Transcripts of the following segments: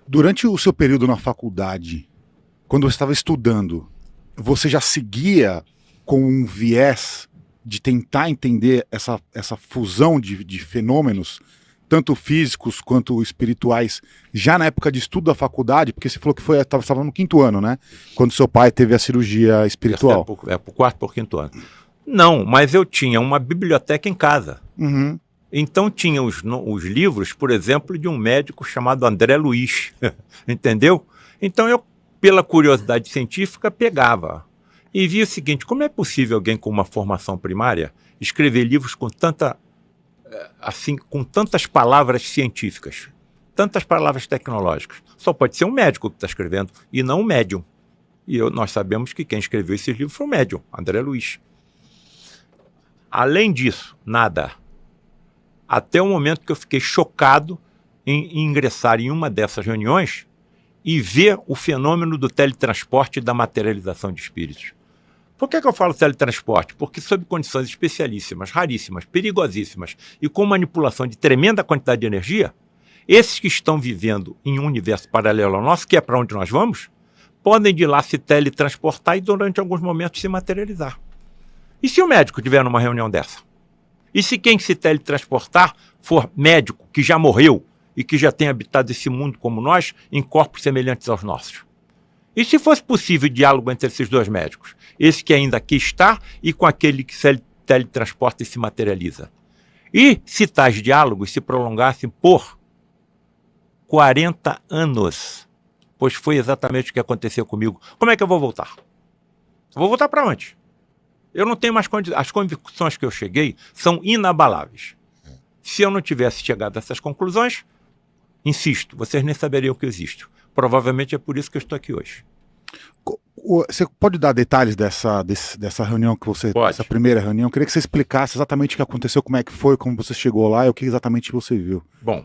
Durante o seu período na faculdade, quando você estava estudando, você já seguia com um viés de tentar entender essa fusão de fenômenos, tanto físicos quanto espirituais, já na época de estudo da faculdade? Porque você falou que estava no quinto ano, né? Quando seu pai teve a cirurgia espiritual. Por quarto, por quinto ano. Não, mas eu tinha uma biblioteca em casa. Uhum. Então tinha os livros, por exemplo, de um médico chamado André Luiz, entendeu? Então eu, pela curiosidade científica, pegava e via o seguinte: como é possível alguém com uma formação primária escrever livros com com tantas palavras científicas, tantas palavras tecnológicas? Só pode ser um médico que está escrevendo e não um médium. E nós sabemos que quem escreveu esses livros foi um médium, André Luiz. Além disso, nada. Até o momento que eu fiquei chocado em ingressar em uma dessas reuniões e ver o fenômeno do teletransporte e da materialização de espíritos. Por que eu falo teletransporte? Porque sob condições especialíssimas, raríssimas, perigosíssimas e com manipulação de tremenda quantidade de energia, esses que estão vivendo em um universo paralelo ao nosso, que é para onde nós vamos, podem de lá se teletransportar e durante alguns momentos se materializar. E se o médico estiver numa reunião dessa? E se quem se teletransportar for médico que já morreu e que já tem habitado esse mundo como nós, em corpos semelhantes aos nossos? E se fosse possível diálogo entre esses dois médicos? Esse que ainda aqui está e com aquele que se teletransporta e se materializa. E se tais diálogos se prolongassem por 40 anos? Pois foi exatamente o que aconteceu comigo. Como é que eu vou voltar? Eu vou voltar para onde? Eu não tenho mais condições. As convicções que eu cheguei são inabaláveis. Se eu não tivesse chegado a essas conclusões, insisto, vocês nem saberiam que eu existo. Provavelmente é por isso que eu estou aqui hoje. Você pode dar detalhes dessa reunião que você... Pode. Essa primeira reunião? Eu queria que você explicasse exatamente o que aconteceu, como é que foi, como você chegou lá e o que exatamente você viu. Bom,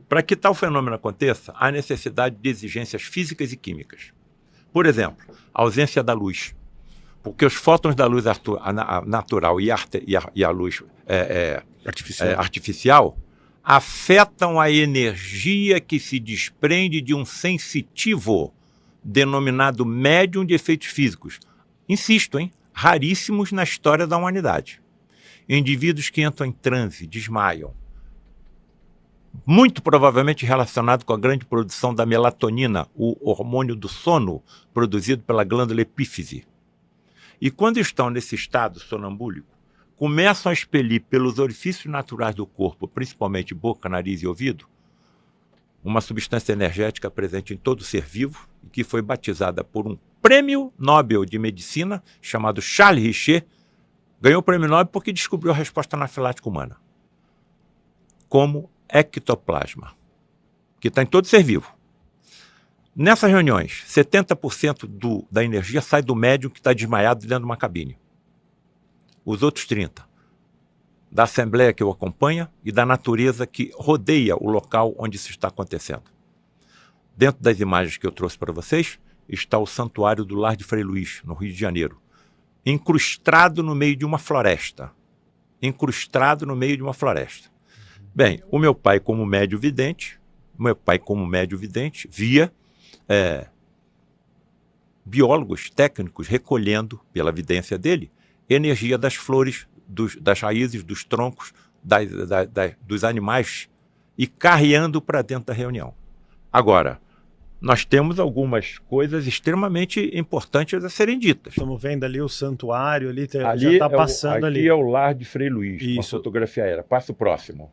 para que tal fenômeno aconteça, há necessidade de exigências físicas e químicas. Por exemplo, a ausência da luz. Porque os fótons da luz natural e a luz artificial afetam a energia que se desprende de um sensitivo, denominado médium de efeitos físicos. Insisto, raríssimos na história da humanidade. Indivíduos que entram em transe, desmaiam. Muito provavelmente relacionado com a grande produção da melatonina, o hormônio do sono, produzido pela glândula epífise. E quando estão nesse estado sonambúlico, começam a expelir pelos orifícios naturais do corpo, principalmente boca, nariz e ouvido, uma substância energética presente em todo ser vivo, e que foi batizada por um prêmio Nobel de Medicina, chamado Charles Richet. Ganhou o prêmio Nobel porque descobriu a resposta anafilática humana, como ectoplasma, que está em todo ser vivo. Nessas reuniões, 70% da energia sai do médium que está desmaiado dentro de uma cabine. Os outros 30% da assembleia que o acompanha e da natureza que rodeia o local onde isso está acontecendo. Dentro das imagens que eu trouxe para vocês, está o Santuário do Lar de Frei Luís, no Rio de Janeiro, incrustado no meio de uma floresta. Incrustado no meio de uma floresta. Bem, o meu pai como médium vidente, via biólogos técnicos recolhendo, pela evidência dele, energia das flores, das raízes, dos troncos, dos animais e carreando para dentro da reunião. Agora, nós temos algumas coisas extremamente importantes a serem ditas. Estamos vendo ali o santuário, ali já está passando ali. Aqui é o Lar de Frei Luís, Isso. uma fotografia aérea. Passa o próximo.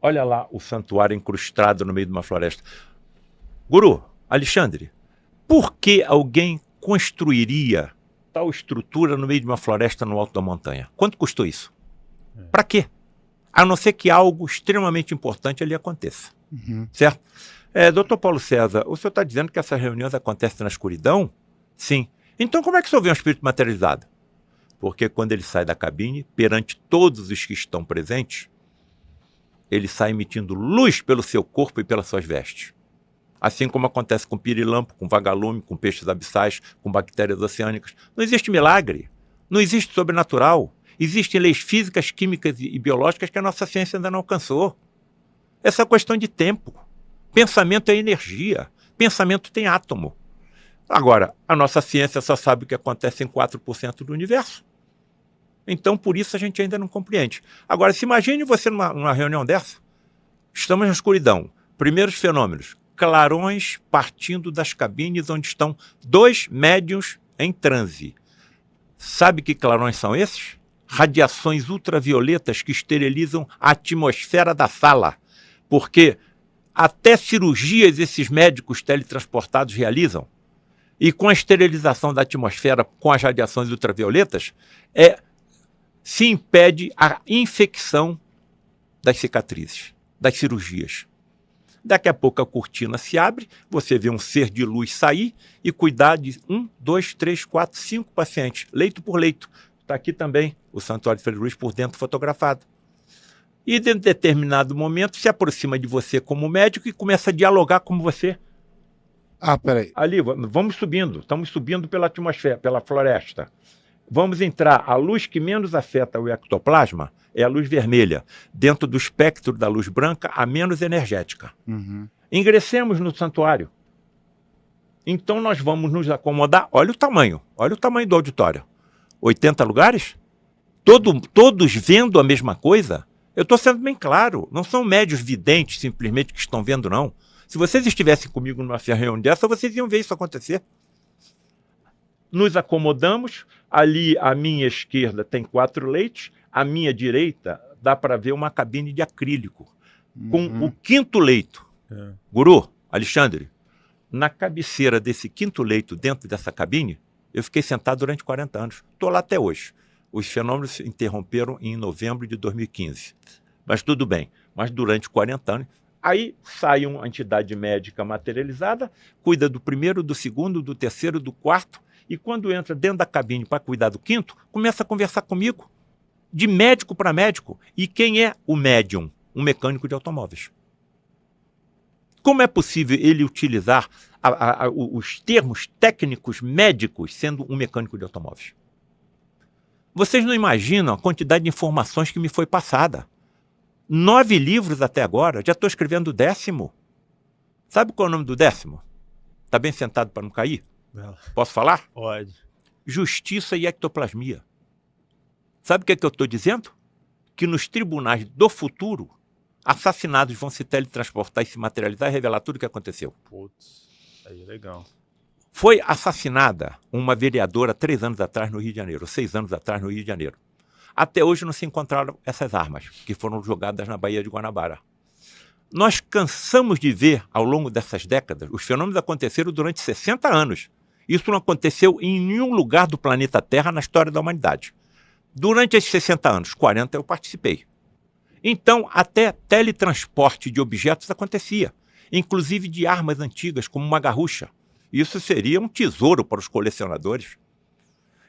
Olha lá o santuário incrustado no meio de uma floresta. Guru, Alexandre, por que alguém construiria tal estrutura no meio de uma floresta no alto da montanha? Quanto custou isso? Para quê? A não ser que algo extremamente importante ali aconteça. Uhum. Certo? Doutor Paulo César, o senhor está dizendo que essas reuniões acontecem na escuridão? Sim. Então como é que o senhor vê um espírito materializado? Porque quando ele sai da cabine, perante todos os que estão presentes, ele sai emitindo luz pelo seu corpo e pelas suas vestes. Assim como acontece com pirilampo, com vagalume, com peixes abissais, com bactérias oceânicas. Não existe milagre, não existe sobrenatural. Existem leis físicas, químicas e biológicas que a nossa ciência ainda não alcançou. Essa é questão de tempo. Pensamento é energia. Pensamento tem átomo. Agora, a nossa ciência só sabe o que acontece em 4% do universo. Então, por isso, a gente ainda não compreende. Agora, se imagine você numa reunião dessa. Estamos na escuridão. Primeiros fenômenos. Clarões partindo das cabines onde estão 2 médiuns em transe. Sabe que clarões são esses? Radiações ultravioletas que esterilizam a atmosfera da sala. Porque até cirurgias esses médicos teletransportados realizam. E com a esterilização da atmosfera com as radiações ultravioletas, se impede a infecção das cicatrizes, das cirurgias. Daqui a pouco a cortina se abre, você vê um ser de luz sair e cuidar de 1, 2, 3, 4, 5 pacientes, leito por leito. Está aqui também o Santuário de Frei Luiz por dentro fotografado. E em determinado momento se aproxima de você como médico e começa a dialogar com você. Peraí. Ali, vamos subindo, estamos subindo pela atmosfera, pela floresta. Vamos entrar, a luz que menos afeta o ectoplasma é a luz vermelha. Dentro do espectro da luz branca, a menos energética. Uhum. Ingressemos no santuário. Então nós vamos nos acomodar. Olha o tamanho do auditório. 80 lugares? Todos vendo a mesma coisa? Eu estou sendo bem claro, não são médios videntes simplesmente que estão vendo, não. Se vocês estivessem comigo numa reunião dessa, vocês iam ver isso acontecer. Nos acomodamos, ali à minha esquerda tem 4 leitos, à minha direita dá para ver uma cabine de acrílico, com o 5º leito. Guru, Alexandre, na cabeceira desse 5º leito, dentro dessa cabine, eu fiquei sentado durante 40 anos. Estou lá até hoje. Os fenômenos se interromperam em novembro de 2015. Mas tudo bem. Mas durante 40 anos... Aí sai uma entidade médica materializada, cuida do 1º, do 2º, do 3º, do 4º, e quando entra dentro da cabine para cuidar do 5º, começa a conversar comigo, de médico para médico. E quem é o médium? Um mecânico de automóveis. Como é possível ele utilizar os termos técnicos médicos sendo um mecânico de automóveis? Vocês não imaginam a quantidade de informações que me foi passada. 9 livros até agora, já estou escrevendo o 10º. Sabe qual é o nome do 10º? Está bem sentado para não cair? Posso falar? Pode. Justiça e ectoplasmia. Sabe o que eu estou dizendo? Que nos tribunais do futuro, assassinados vão se teletransportar e se materializar e revelar tudo o que aconteceu. Putz, aí é legal. Foi assassinada uma vereadora 3 anos atrás no Rio de Janeiro, 6 anos atrás no Rio de Janeiro. Até hoje não se encontraram essas armas, que foram jogadas na Baía de Guanabara. Nós cansamos de ver, ao longo dessas décadas, os fenômenos aconteceram durante 60 anos. Isso não aconteceu em nenhum lugar do planeta Terra na história da humanidade. Durante esses 60 anos, 40 eu participei. Então, até teletransporte de objetos acontecia, inclusive de armas antigas, como uma garrucha. Isso seria um tesouro para os colecionadores.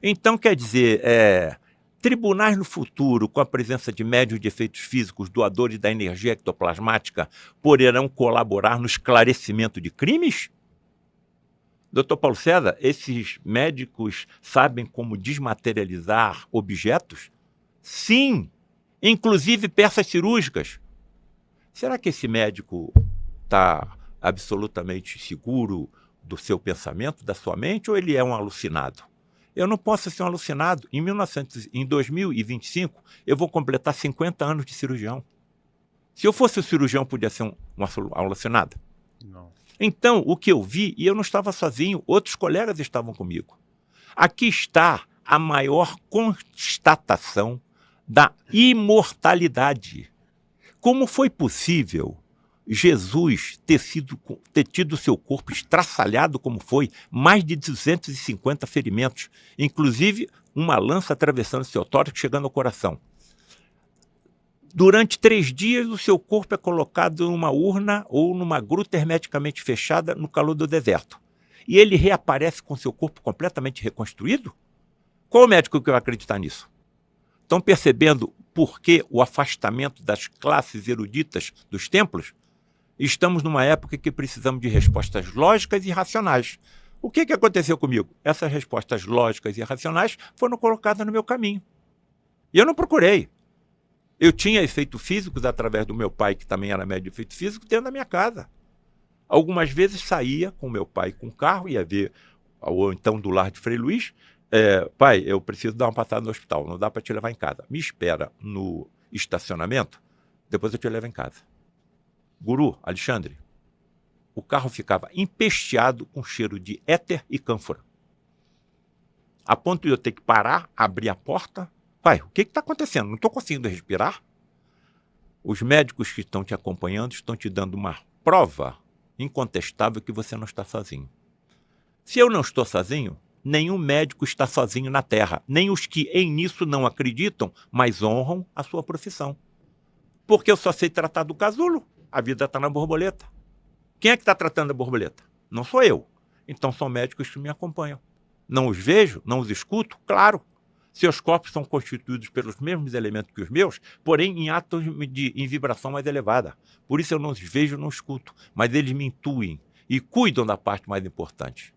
Então, quer dizer, tribunais no futuro, com a presença de médios de efeitos físicos, doadores da energia ectoplasmática, poderão colaborar no esclarecimento de crimes? Dr. Paulo César, esses médicos sabem como desmaterializar objetos? Sim, inclusive peças cirúrgicas. Será que esse médico está absolutamente seguro do seu pensamento, da sua mente, ou ele é um alucinado? Eu não posso ser um alucinado. Em 2025, eu vou completar 50 anos de cirurgião. Se eu fosse um cirurgião, podia ser um alucinado? Não. Então, o que eu vi, e eu não estava sozinho, outros colegas estavam comigo. Aqui está a maior constatação da imortalidade. Como foi possível Jesus ter tido seu corpo estraçalhado como foi, mais de 250 ferimentos, inclusive uma lança atravessando seu tórax, chegando ao coração? Durante 3 dias, o seu corpo é colocado numa urna ou numa gruta hermeticamente fechada no calor do deserto. E ele reaparece com seu corpo completamente reconstruído? Qual médico que vai acreditar nisso? Estão percebendo por que o afastamento das classes eruditas dos templos? Estamos numa época que precisamos de respostas lógicas e racionais. O que aconteceu comigo? Essas respostas lógicas e racionais foram colocadas no meu caminho. E eu não procurei. Eu tinha efeitos físicos através do meu pai, que também era médium de efeito físico, dentro da minha casa. Algumas vezes saía com meu pai com o carro, ia ver, ou então do lar de Frei Luís, pai, eu preciso dar uma passada no hospital, não dá para te levar em casa. Me espera no estacionamento, depois eu te levo em casa. Guru, Alexandre, o carro ficava empesteado com cheiro de éter e cânfora. A ponto de eu ter que parar, abrir a porta. Pai, o que está acontecendo? Não estou conseguindo respirar? Os médicos que estão te acompanhando estão te dando uma prova incontestável que você não está sozinho. Se eu não estou sozinho, nenhum médico está sozinho na Terra, nem os que em nisso não acreditam, mas honram a sua profissão. Porque eu só sei tratar do casulo, a vida está na borboleta. Quem é que está tratando a borboleta? Não sou eu. Então são médicos que me acompanham. Não os vejo, não os escuto, claro. Seus corpos são constituídos pelos mesmos elementos que os meus, porém em atos em vibração mais elevada. Por isso eu não os vejo, não escuto, mas eles me intuem e cuidam da parte mais importante.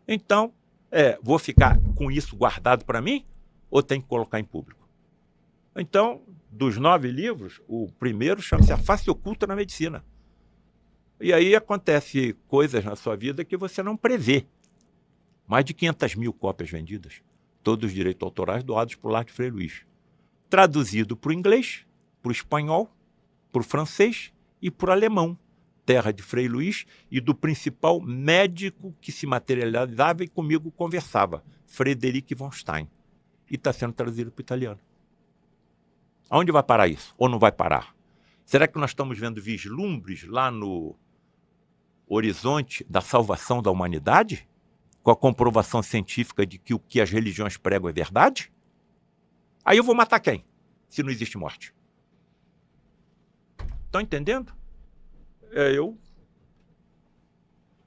Então, vou ficar com isso guardado para mim ou tenho que colocar em público? Então, dos 9 livros, o primeiro chama-se A Face Oculta na Medicina. E aí acontece coisas na sua vida que você não prevê. Mais de 500 mil cópias vendidas. Todos os direitos autorais doados por lar de Frei Luís. Traduzido para o inglês, para o espanhol, para o francês e para o alemão. Terra de Frei Luís e do principal médico que se materializava e comigo conversava, Frederic von Stein. E está sendo traduzido para o italiano. Aonde vai parar isso? Ou não vai parar? Será que nós estamos vendo vislumbres lá no horizonte da salvação da humanidade? Com a comprovação científica de que o que as religiões pregam é verdade? Aí eu vou matar quem? Se não existe morte. Estão entendendo? Eu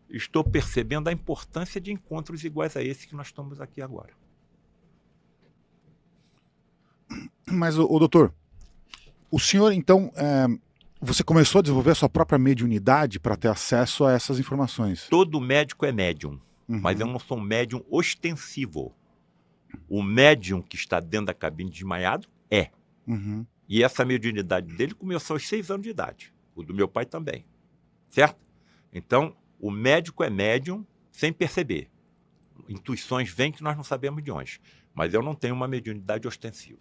estou percebendo a importância de encontros iguais a esse que nós estamos aqui agora. Mas, doutor, o senhor, então, você começou a desenvolver a sua própria mediunidade para ter acesso a essas informações? Todo médico é médium. Uhum. Mas eu não sou um médium ostensivo. O médium que está dentro da cabine desmaiado é. Uhum. E essa mediunidade dele começou aos 6 anos de idade. O do meu pai também. Certo? Então, o médico é médium sem perceber. Intuições vêm que nós não sabemos de onde. Mas eu não tenho uma mediunidade ostensiva.